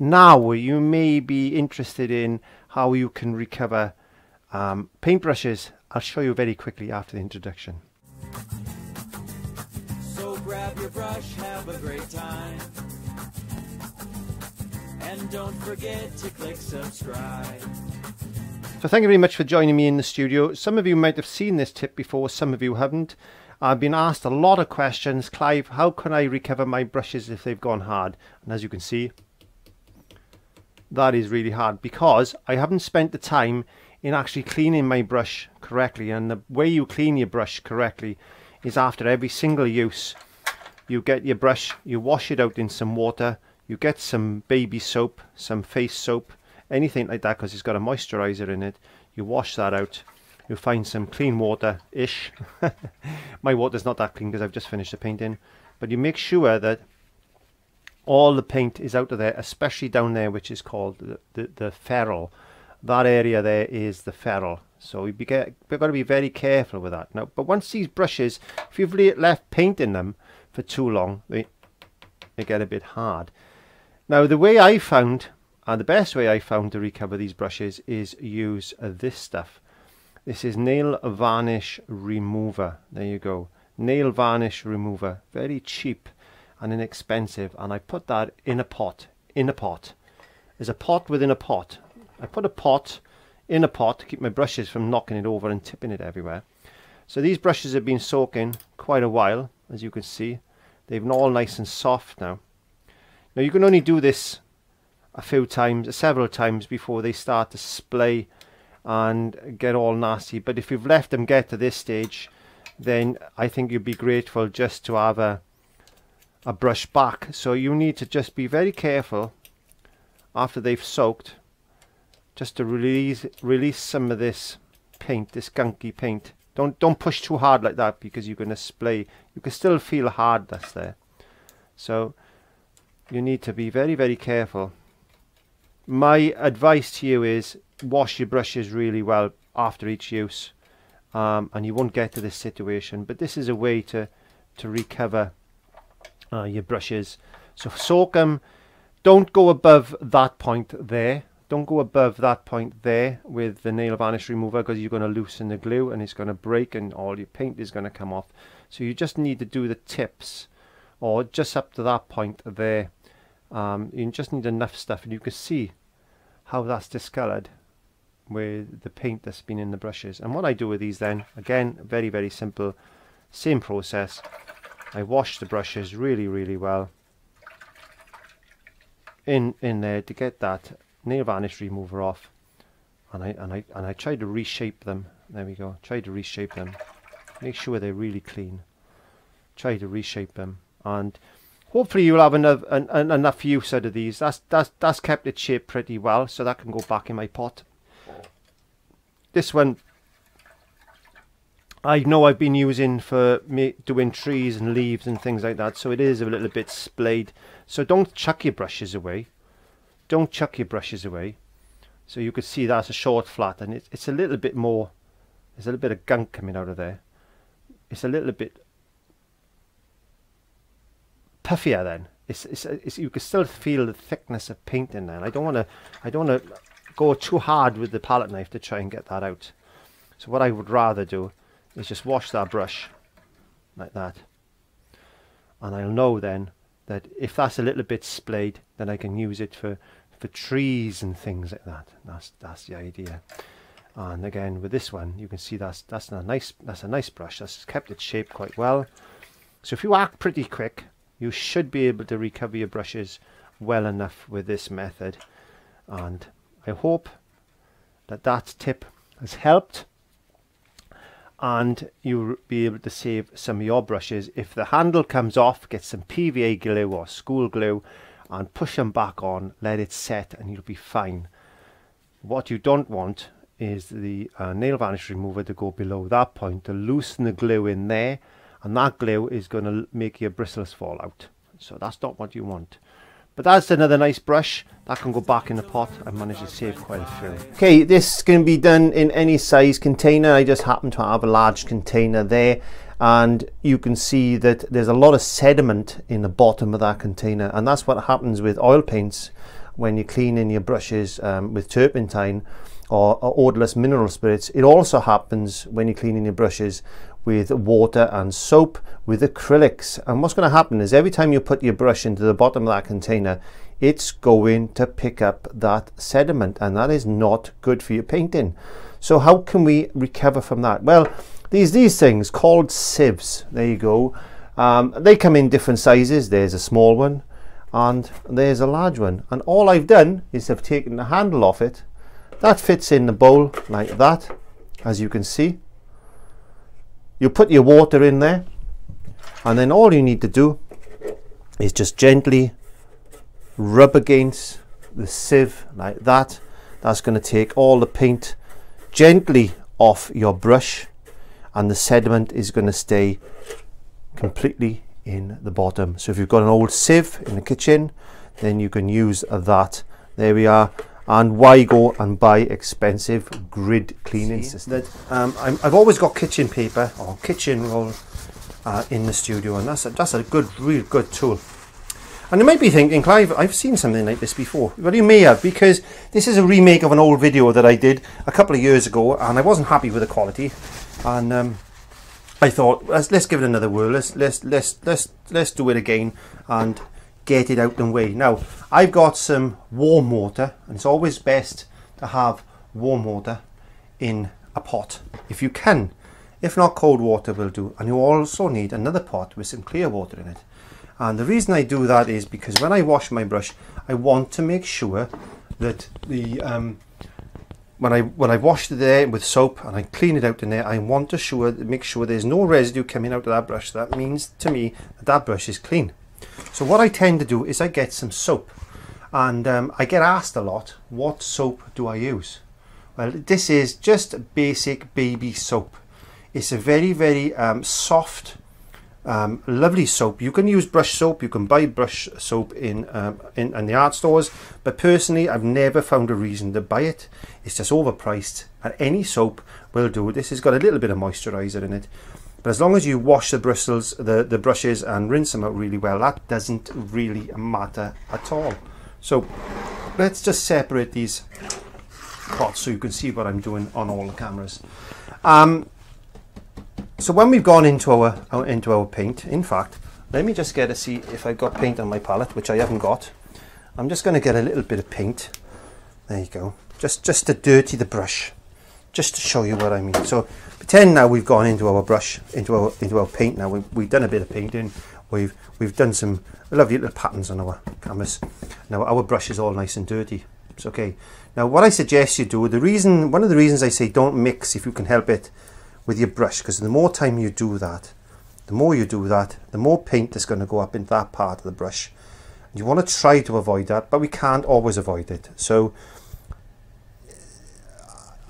Now you may be interested in how you can recover paintbrushes. I'll show you very quickly after the introduction. So grab your brush, have a great time, and don't forget to click subscribe. So thank you very much for joining me in the studio. Some of you might have seen this tip before, some of you haven't. I've been asked a lot of questions. Clive, how can I recover my brushes if they've gone hard? And as you can see, that is really hard because I haven't spent the time in actually cleaning my brush correctly. And the way you clean your brush correctly is after every single use. You get your brush, you wash it out in some water, you get some baby soap, some face soap, anything like that, because it's got a moisturizer in it. You wash that out. You find some clean water-ish. My water's not that clean because I've just finished the painting. But you make sure that all the paint is out of there, especially down there, which is called the ferrule. That area there is the ferrule. So we've got to be very careful with that. Now, but once these brushes, if you've left paint in them for too long, they get a bit hard. Now, the way I found, and the best way I found to recover these brushes is use this stuff. This is nail varnish remover. There you go. Nail varnish remover. Very cheap and inexpensive. And I put that in a pot. There's a pot within a pot. I put a pot in a pot to keep my brushes from knocking it over and tipping it everywhere. So these brushes have been soaking quite a while, as you can see. They've all nice and soft now. Now you can only do this a few times, several times before they start to splay and get all nasty. But if you've left them get to this stage, then I think you'd be grateful just to have a brush back. So you need to just be very careful after they've soaked, just to release some of this paint, this gunky paint. Don't push too hard like that because you're going to splay. You can still feel hardness there. So you need to be very, very careful. My advice to you is wash your brushes really well after each use, and you won't get to this situation. But this is a way to recover your brushes. So soak them. Don't go above that point there. Don't go above that point there with the nail varnish remover, because you're going to loosen the glue and it's going to break and all your paint is going to come off. So you just need to do the tips, or just up to that point there. You just need enough stuff, and you can see how that's discoloured with the paint that's been in the brushes. And what I do with these then, again, very, very simple, same process. I wash the brushes really, really well in there to get that nail varnish remover off, and I try to reshape them. There we go. Try to reshape them. Make sure they're really clean. Try to reshape them, and hopefully you'll have enough use out of these. That's kept its shape pretty well, so that can go back in my pot. This one I know I've been using for doing trees and leaves and things like that, so it is a little bit splayed. So don't chuck your brushes away. Don't chuck your brushes away. So you could see that's a short flat, and it's a little bit more, there's a little bit of gunk coming out of there. It's a little bit puffier then. You can still feel the thickness of paint in there. And I don't want to go too hard with the palette knife to try and get that out. So what I would rather do is just wash that brush like that, and I'll know then that if that's a little bit splayed, then I can use it for trees and things like that. That's the idea. And again with this one, you can see that's a nice brush. That's kept its shape quite well. So if you act pretty quick, you should be able to recover your brushes well enough with this method. And I hope that tip has helped, and you'll be able to save some of your brushes. If the handle comes off, get some PVA glue or school glue and push them back on, let it set, and you'll be fine. What you don't want is the nail varnish remover to go below that point to loosen the glue in there, and that glue is going to make your bristles fall out. So that's not what you want. But that's another nice brush that can go back in the pot. I managed to save quite a few. Okay, this can be done in any size container. I just happen to have a large container there, and you can see that there's a lot of sediment in the bottom of that container, and that's what happens with oil paints. when you're cleaning your brushes with turpentine or odorless mineral spirits. It also happens when you're cleaning your brushes with water and soap, with acrylics. And what's going to happen is every time you put your brush into the bottom of that container, it's going to pick up that sediment, and that is not good for your painting. So how can we recover from that? Well, these things called sieves, there you go. They come in different sizes. There's a small one and there's a large one, and all I've done is I've taken the handle off it. That fits in the bowl like that, as you can see. You put your water in there, and then all you need to do is just gently rub against the sieve like that. That's going to take all the paint gently off your brush, and the sediment is going to stay completely in the bottom. So if you've got an old sieve in the kitchen, then you can use that. There we are. And why go and buy expensive grid cleaning system? I've always got kitchen paper or kitchen roll in the studio, and that's a real good tool. And you might be thinking, Clive, I've seen something like this before. Well, you may have, because this is a remake of an old video that I did a couple of years ago, and I wasn't happy with the quality, and I thought, let's give it another whirl. Let's do it again and get it out the way. Now, I've got some warm water, and it's always best to have warm water in a pot if you can. If not, cold water will do. And you also need another pot with some clear water in it. And the reason I do that is because when I wash my brush, I want to make sure that the when I wash it there with soap and I clean it out in there, I want to make sure there's no residue coming out of that brush. That means to me that that brush is clean. So what I tend to do is I get some soap, and I get asked a lot, what soap do I use? Well, this is just basic baby soap. It's a very, very soft, lovely soap. You can use brush soap, you can buy brush soap in the art stores, but personally I've never found a reason to buy it. It's just overpriced, and any soap will do. This has got a little bit of moisturizer in it, but as long as you wash the bristles, the brushes, and rinse them out really well, that doesn't really matter at all. So let's just separate these pots so you can see what I'm doing on all the cameras. So when we've gone into our paint, in fact, let me just see if I've got paint on my palette, which I haven't got. I'm just going to get a little bit of paint. There you go. Just to dirty the brush, just to show you what I mean. So pretend now we've gone into our brush, into our paint. Now we've done a bit of painting. We've done some lovely little patterns on our canvas. Now our brush is all nice and dirty. It's okay. Now what I suggest you do, one of the reasons I say don't mix if you can help it with your brush, because the more time you do that, the more paint is going to go up in that part of the brush. You want to try to avoid that, but we can't always avoid it. So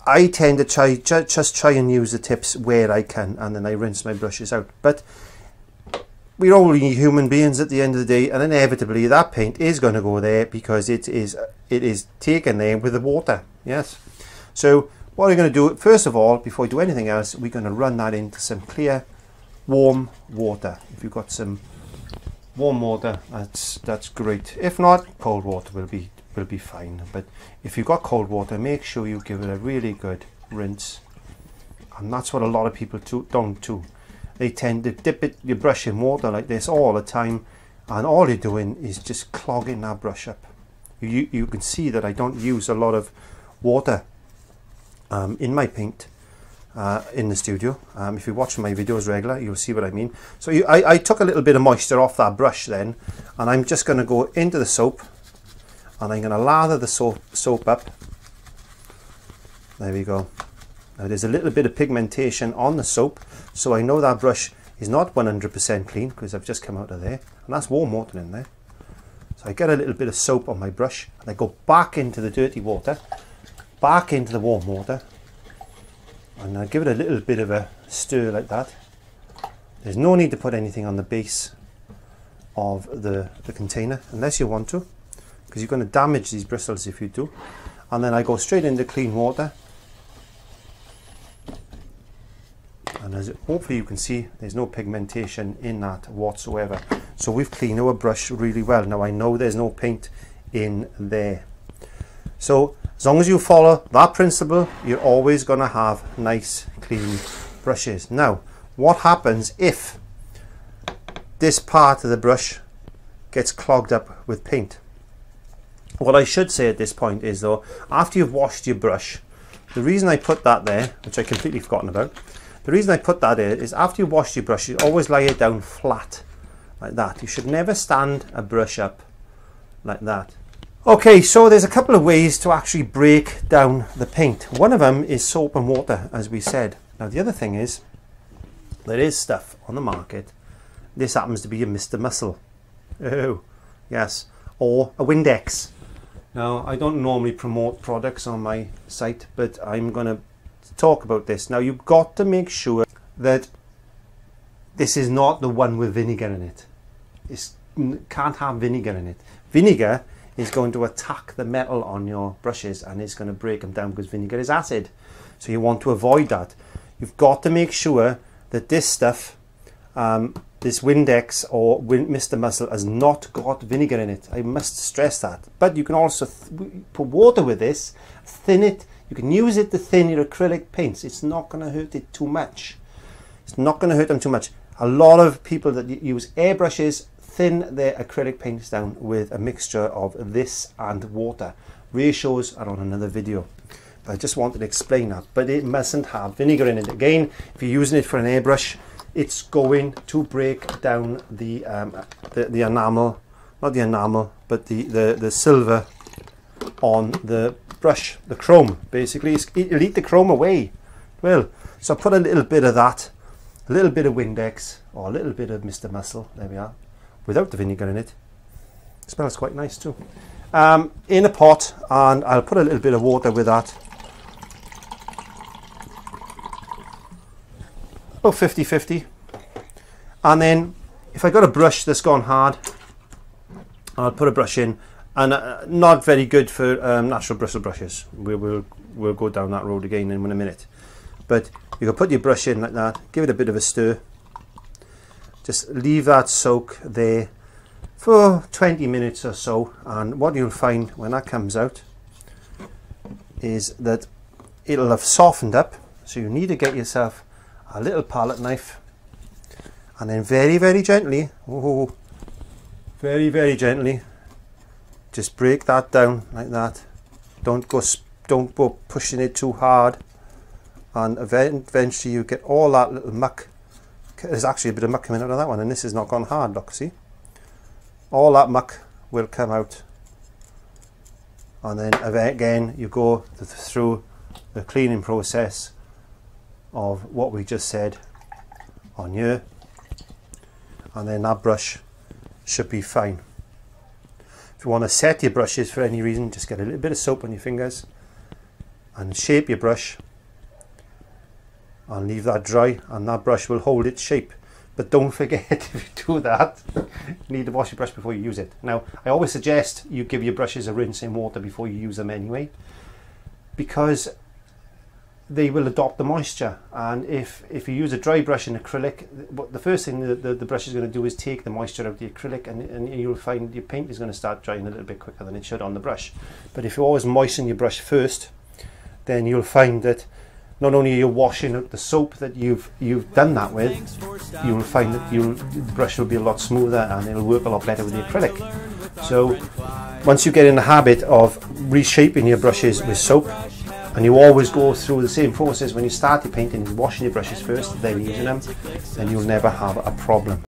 I tend to just try and use the tips where I can, and then I rinse my brushes out. But we're only human beings at the end of the day, and inevitably that paint is going to go there because it is taken there with the water. Yes. So what we're going to do, first of all, before we do anything else, we're going to run that into some clear, warm water. If you've got some warm water, that's great. If not, cold water will be fine. But if you've got cold water, make sure you give it a really good rinse. And that's what a lot of people don't do. They tend to dip your brush in water like this all the time, and all you're doing is just clogging that brush up. You can see that I don't use a lot of water in my paint in the studio. If you watch my videos regular, you'll see what I mean. So I took a little bit of moisture off that brush then, and I'm just going to go into the soap, and I'm going to lather the soap up. There we go. Now there's a little bit of pigmentation on the soap, so I know that brush is not 100% clean because I've just come out of there, and that's warm water in there. So I get a little bit of soap on my brush, and I go back into the dirty water, back into the warm water, and I give it a little bit of a stir like that. There's no need to put anything on the base of the container unless you want to, because you're going to damage these bristles if you do. And then I go straight into clean water, and as hopefully you can see, there's no pigmentation in that whatsoever. So we've cleaned our brush really well. Now I know there's no paint in there. So as long as you follow that principle, you're always going to have nice clean brushes. Now what happens if this part of the brush gets clogged up with paint? What I should say at this point is, though, after you've washed your brush, the reason I put that there, which I completely forgotten about, the reason I put that there is after you've washed your brush, you always lay it down flat like that. You should never stand a brush up like that. Okay, so there's a couple of ways to actually break down the paint. One of them is soap and water, as we said. Now the other thing is, there is stuff on the market. This happens to be a Mr. Muscle. Oh, yes. Or a Windex. Now, I don't normally promote products on my site, but I'm going to talk about this. Now, you've got to make sure that this is not the one with vinegar in it. It can't have vinegar in it. Vinegar is going to attack the metal on your brushes and it's going to break them down because vinegar is acid. So you want to avoid that. You've got to make sure that this stuff, this Windex or Mr. Muscle, has not got vinegar in it. I must stress that. But you can also put water with this, thin it. You can use it to thin your acrylic paints. It's not going to hurt it too much. It's not going to hurt them too much. A lot of people that use airbrushes thin their acrylic paints down with a mixture of this and water. Ratios are on another video. But I just wanted to explain that. But it mustn't have vinegar in it. Again, if you're using it for an airbrush, it's going to break down the enamel, not the enamel, but the silver on the brush, the chrome. Basically, it'll eat the chrome away. Well, so put a little bit of that, a little bit of Windex, or a little bit of Mr. Muscle. There we are, without the vinegar in it. It smells quite nice too. In a pot, and I'll put a little bit of water with that. About 50-50. And then if I got a brush that's gone hard, I'll put a brush in, and not very good for natural bristle brushes. We'll go down that road again in a minute. But you can put your brush in like that, give it a bit of a stir, just leave that soak there for 20 minutes or so, and what you'll find when that comes out is that it'll have softened up. So you need to get yourself a little palette knife, and then very, very gently, very gently, just break that down like that. Don't go pushing it too hard, and eventually you get all that little muck. There's actually a bit of muck coming out of that one, and this has not gone hard. Look, see, all that muck will come out, and then again you go through the cleaning process of what we just said on here, and then that brush should be fine. If you want to set your brushes for any reason, just get a little bit of soap on your fingers and shape your brush and leave that dry, and that brush will hold its shape. But don't forget, if you do that, you need to wash your brush before you use it. Now, I always suggest you give your brushes a rinse in water before you use them anyway, because they will adopt the moisture. And if you use a dry brush in acrylic, the first thing the brush is going to do is take the moisture out of the acrylic, and you'll find your paint is going to start drying a little bit quicker than it should on the brush. But if you always moisten your brush first, then you'll find that not only are you washing out the soap that you've done that with, you'll find that the brush will be a lot smoother and it'll work a lot better with the acrylic. So once you get in the habit of reshaping your brushes with soap, and you always go through the same process when you start your painting, washing your brushes first, then using them, then you'll never have a problem.